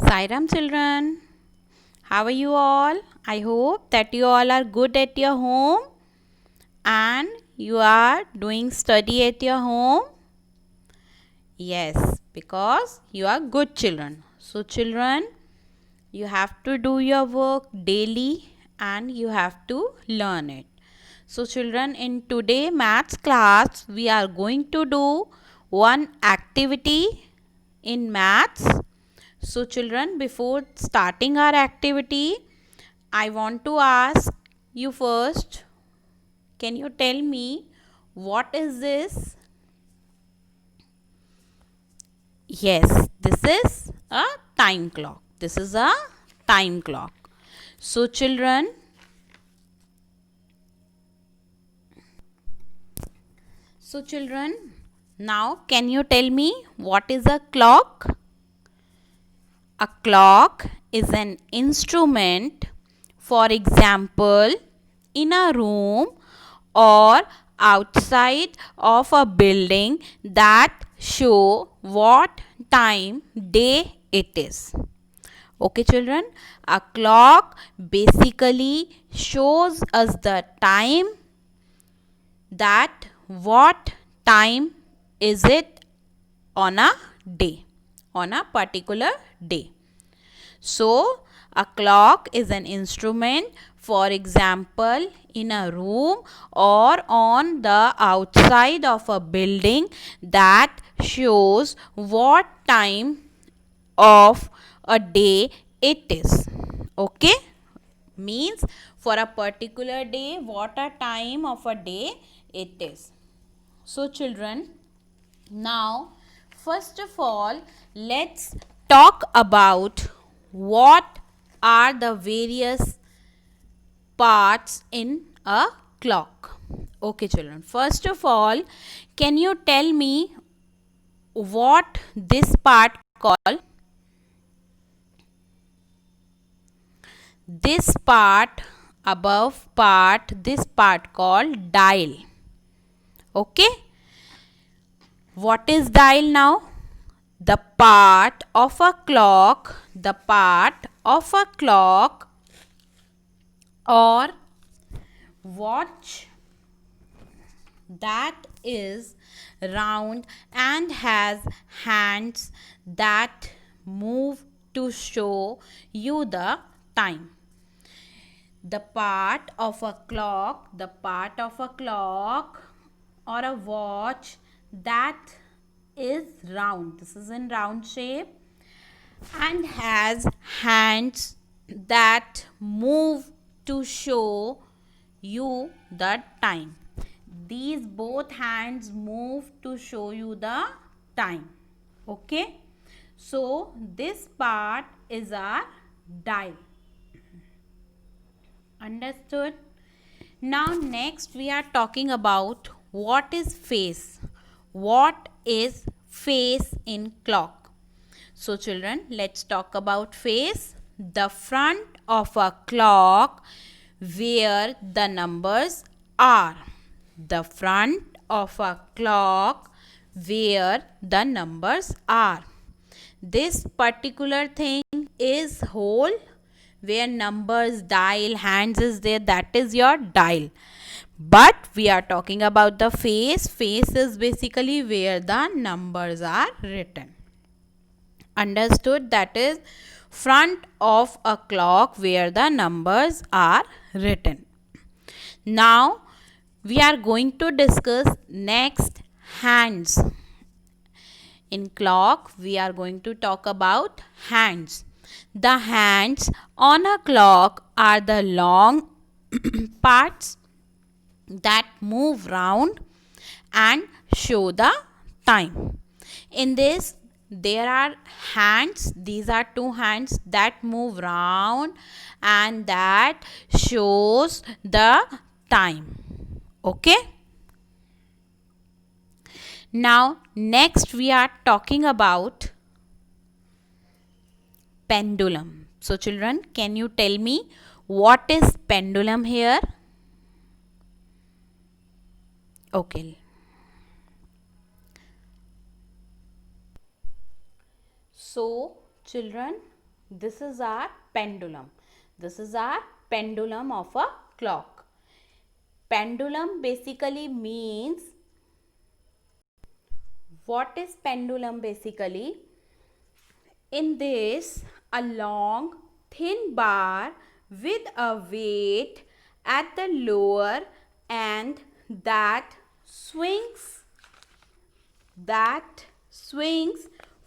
Sairam children, how are you all? I hope that you all are good at your home and you are doing study at your home. Yes, because you are good children. So children, you have to do your work daily and you have to learn it. So children, in today maths class, we are going to do one activity in maths. So children, before starting our activity, I want to ask you first, can you tell me what is this? Yes, this is a time clock. This is a time clock. So children, now can you tell me what is a clock? A clock is an instrument, for example, in a room or outside of a building that show what time day it is. Okay children, a clock basically shows us the time, that what time is it on a day, on a particular day. So, a clock is an instrument, for example, in a room or on the outside of a building that shows what time of a day it is. Okay? Means for a particular day, what a time of a day it is. So, children, now, first of all, let's talk about what are the various parts in a clock. Okay, children. First of all, can you tell me what this part called? This part, above part, this part called dial. Okay. What is dial now? The part of a clock, or watch that is round and has hands that move to show you the time. The part of a clock, or a watch that is round. This is in round shape and has hands that move to show you the time. These both hands move to show you the time. Okay. So this part is our dial. Understood? Now next we are talking about what is phase. What is phase in clock? So children, let's talk about phase. The front of a clock where the numbers are. The front of a clock where the numbers are. This particular thing is whole where numbers, dial, hands is there, that is your dial. But we are talking about the face. Face is basically where the numbers are written. Understood? That is front of a clock where the numbers are written. Now we are going to discuss next hands. In clock we are going to talk about hands. The hands on a clock are the long parts that move round and show the time. In this, there are hands, these are two hands that move round and that shows the time. Okay. Now, next we are talking about pendulum. So children, can you tell me what is pendulum here? Okay. So children, This is our pendulum. This is our pendulum of a clock. Pendulum basically means, what is pendulum basically? In this, a long thin bar with a weight at the lower end that swings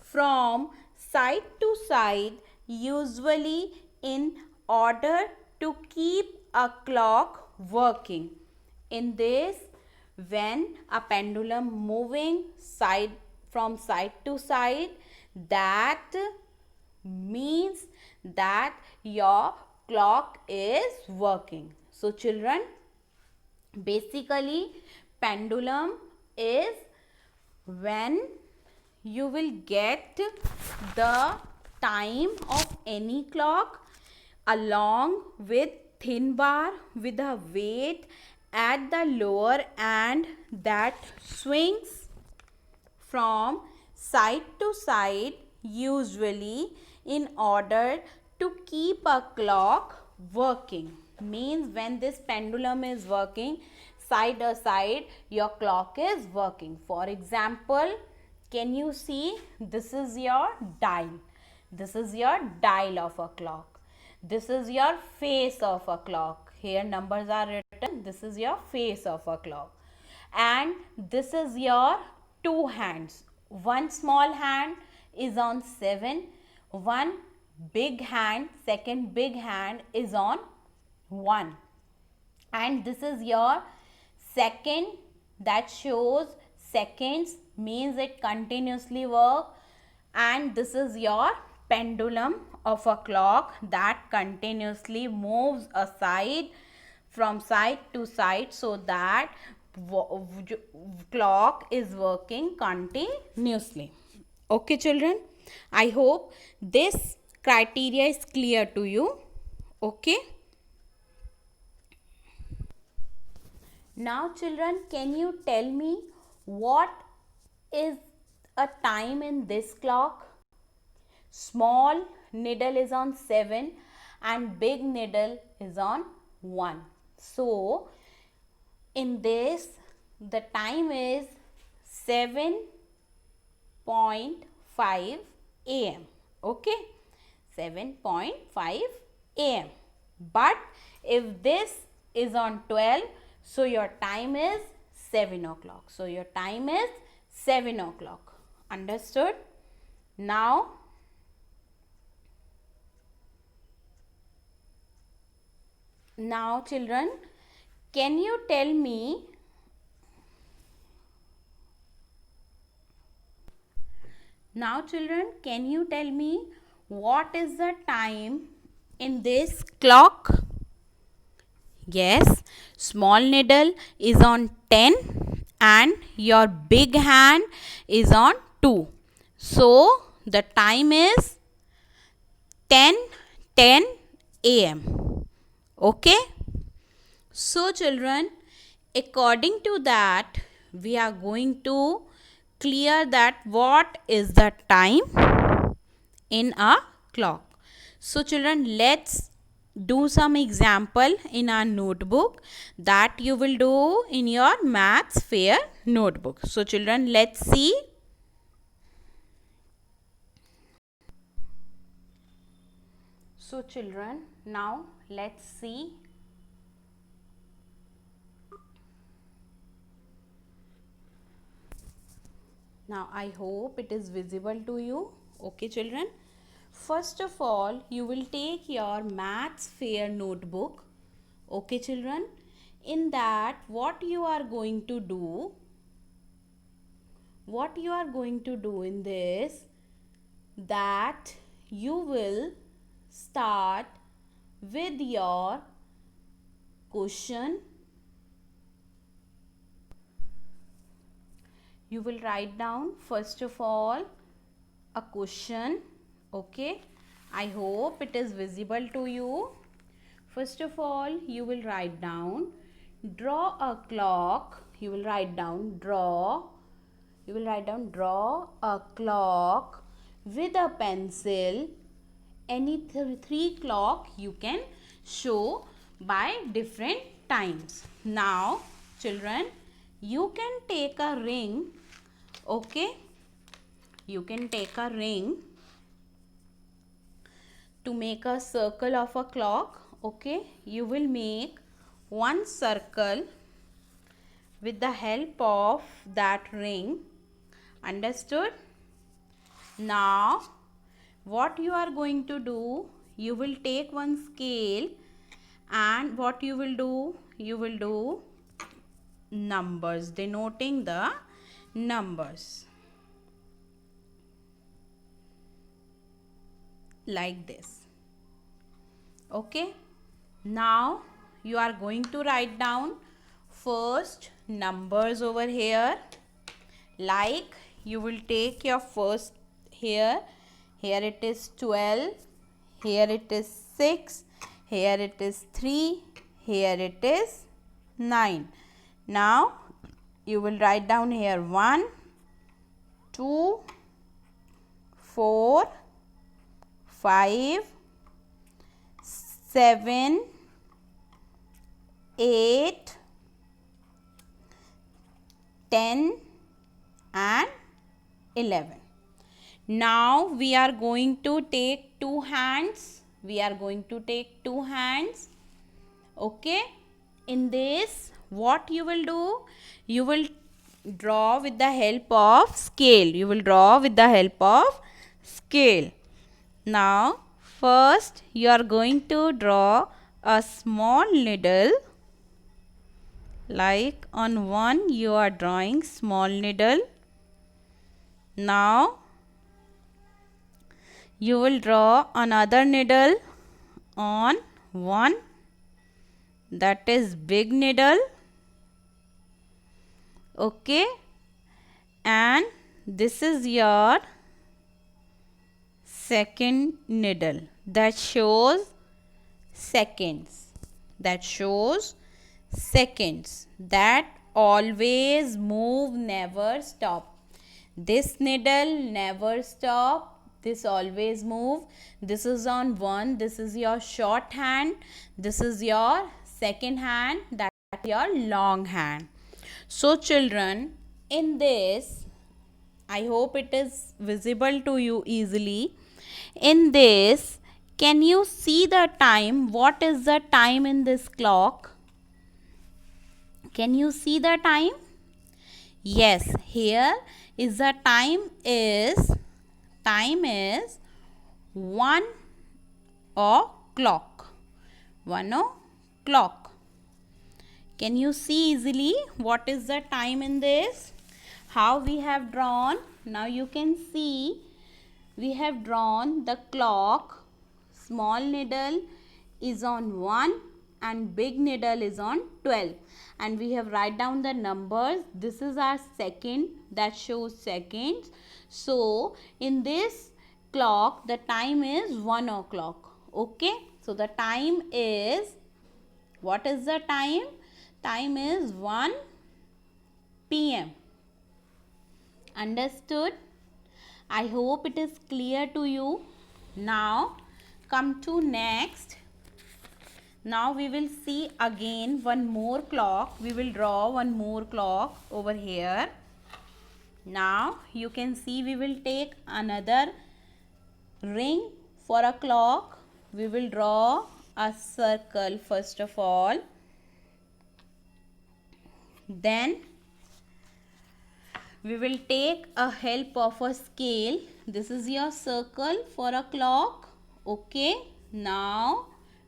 from side to side, usually in order to keep a clock working. In this, when a pendulum moving from side to side, that means that your clock is working. So children, basically pendulum is when you will get the time of any clock along with thin bar with a weight at the lower end that swings from side to side, usually in order to keep a clock working. Means when this pendulum is working side to side, your clock is working. For example, can you see, this is your dial. This is your dial of a clock. This is your face of a clock. Here numbers are written. This is your face of a clock. And this is your two hands. One small hand is on 7. One big hand, second big hand is on 1. And this is your second, that shows seconds, means it continuously work. And this is your pendulum of a clock that continuously moves aside from side to side, so that clock is working continuously. Okay children, I hope this criteria is clear to you. Okay. Now children, can you tell me what is a time in this clock? Small needle is on 7 and big needle is on 1. So, in this, the time is 7.5 am. Okay, 7.5 am. But if this is on 12, so your time is 7 o'clock. So, your time is 7 o'clock. Understood? Now, children, can you tell me what is the time in this clock? Yes, small needle is on 10 and your big hand is on 2. So, the time is 10 am. Okay. So children, according to that, we are going to clear that what is the time in a clock. So children, let's do some example in our notebook that you will do in your maths fair notebook. So children, let's see. So children, now let's see. Now I hope it is visible to you. Okay children. First of all, you will take your maths fair notebook. Okay children. In that, what you are going to do in this, that you will start with your question. You will write down first of all a question. Okay, I hope it is visible to you. First of all, you will write down, draw a clock. You will write down draw a clock with a pencil any three clock you can show by different times. Now children, you can take a ring. Okay, you can take a ring to make a circle of a clock. Okay, you will make one circle with the help of that ring. Understood? Now what you are going to do, you will take one scale, and what you will do, you will do numbers, denoting the numbers like this. Okay, now you are going to write down first numbers over here. Like, you will take your first here it is 12, here it is 6, here it is 3, here it is 9. Now you will write down here 1, 2, 4, 5, 7, 8, 10 and 11. Now we are going to take two hands. Okay, in this what you will do, you will draw with the help of scale. Now first you are going to draw a small needle. Like on one you are drawing small needle. Now you will draw another needle on one, that is big needle. Okay, and this is your second needle that shows seconds, that always move, never stop. This needle never stop, this always move. This is on one, this is your short hand, this is your second hand, that is your long hand. So children, in this, I hope it is visible to you easily. In this, can you see the time? What is the time in this clock? Can you see the time? Yes, here is the time is 1 o'clock. 1 o'clock. Can you see easily what is the time in this? How we have drawn? Now you can see we have drawn the clock. Small needle is on 1 and big needle is on 12. And we have write down the numbers. This is our second, that shows seconds. So in this clock the time is 1 o'clock. Okay, so the time is, what is the time? Time is 1 p.m. Understood? I hope it is clear to you. Now come to next. Now we will see again one more clock. We will draw one more clock over here. Now you can see we will take another ring for a clock. We will draw a circle first of all. Then we will take a help of a scale. This is your circle for a clock. Okay, now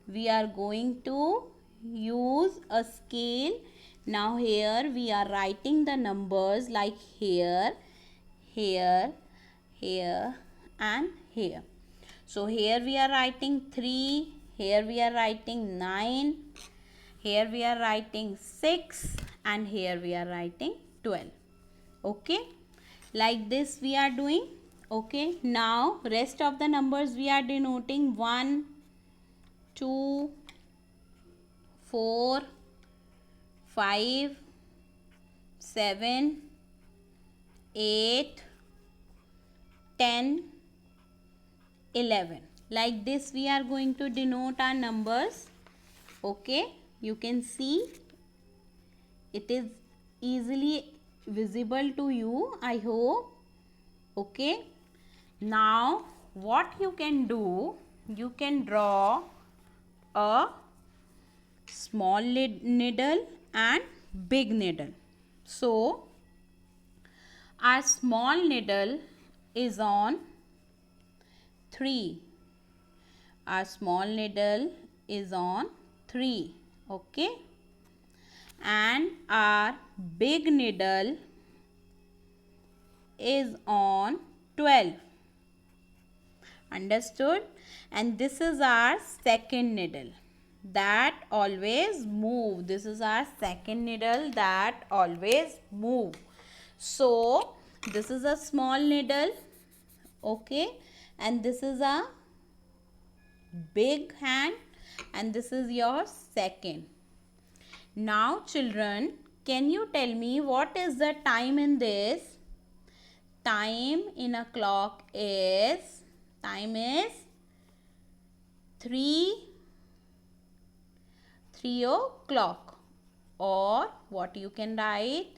we are going to use a scale. Now here we are writing the numbers like here, here, here and here. So here we are writing 3, here we are writing 9, here we are writing 6 and here we are writing 12. Okay, like this we are doing. Okay, now rest of the numbers we are denoting 1, 2, 4, 5, 7, 8, 10, 11. Like this we are going to denote our numbers. Okay, you can see it is easily visible to you, I hope. Okay, now what you can do, you can draw a small needle and big needle. So our small needle is on 3. Our small needle is on 3. Okay, and our big needle is on 12. Understood? And this is our second needle that always move. This is our second needle that always move. So this is a small needle. Okay, and this is a big hand, and this is your second. Now children, can you tell me what is the time in this? Time in a clock is 3 o'clock, or what you can write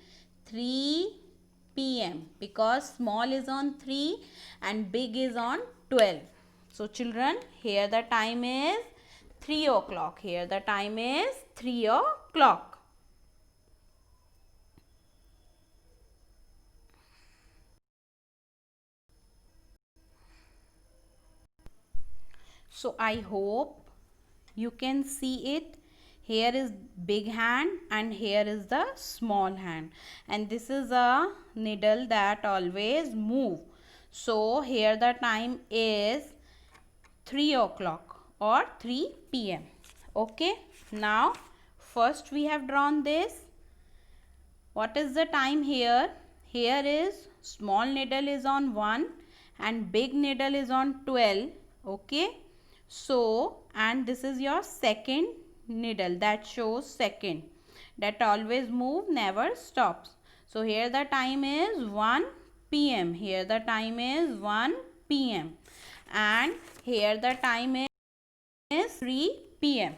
3 p.m. because small is on 3 and big is on 12. So children, here the time is 3 o'clock. Here the time is 3 o'clock. So I hope you can see it. Here is big hand and here is the small hand, and this is a needle that always move. So here the time is 3 o'clock or 3 p.m. Okay, now first we have drawn this. What is the time here? Here is small needle is on 1 and big needle is on 12. Okay, so and this is your second needle that shows second, that always move, never stops. So here the time is 1 p.m. Here the time is 1 p.m. and here the time is 3 p.m.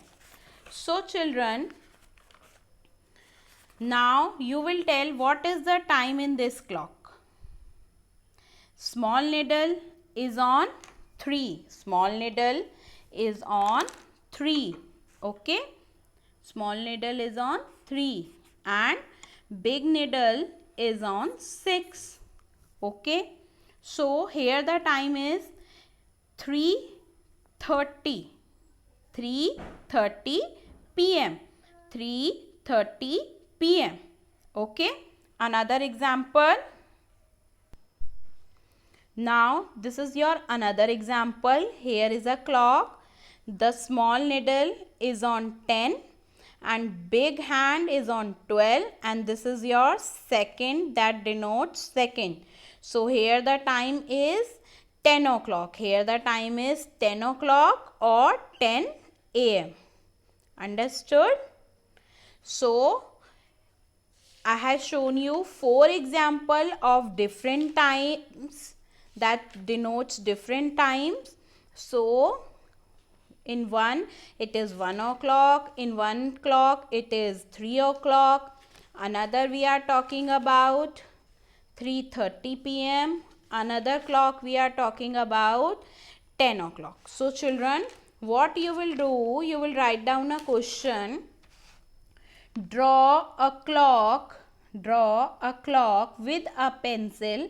So children, now you will tell what is the time in this clock. Small needle is on 3. Small needle is on 3. Okay, small needle is on 3 and big needle is on 6. Okay, so here the time is 3:30. 3:30 p.m. 3:30 p.m. Okay, another example. Now this is your another example. Here is a clock. The small needle is on 10 and big hand is on 12, and this is your second that denotes second. So here the time is 10 o'clock. Here the time is 10 o'clock or 10 a.m. Understood? So I have shown you 4 examples of different times that denotes different times. So in one it is 1 o'clock, in one clock it is 3 o'clock, another we are talking about 3:30 p.m., another clock we are talking about 10 o'clock. So children, what you will do, you will write down a question. Draw a clock with a pencil.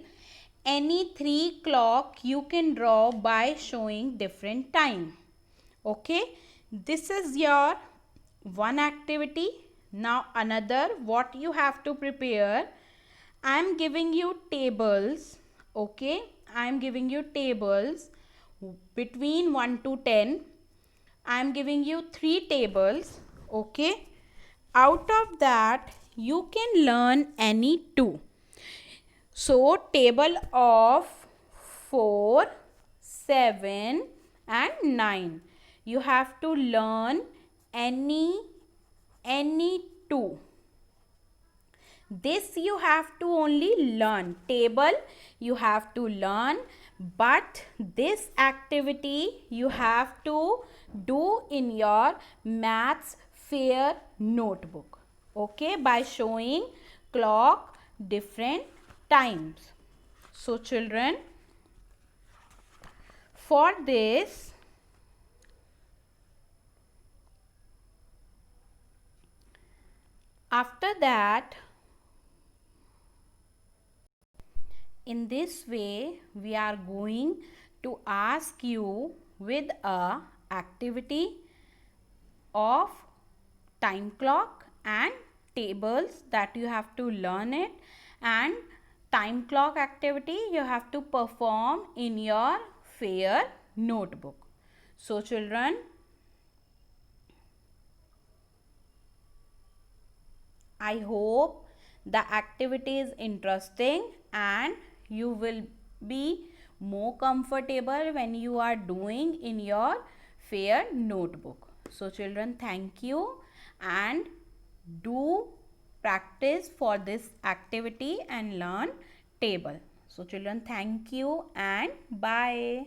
Any 3 clock you can draw by showing different time. Okay, this is your one activity. Now another, what you have to prepare, I am giving you tables. Okay, I am giving you tables between 1 to 10. I am giving you 3 tables. Okay, out of that you can learn any 2. So table of 4, 7 and 9. You have to learn any 2. This you have to only learn. Table you have to learn, but this activity you have to do in your maths fair notebook, okay, by showing clock different times. So children, for this after that, in this way we are going to ask you with a activity of time clock and tables that you have to learn it, and time clock activity you have to perform in your fair notebook. So children, I hope the activity is interesting and you will be more comfortable when you are doing in your fair notebook. So children, thank you, and do practice for this activity and learn table. So children, thank you and bye.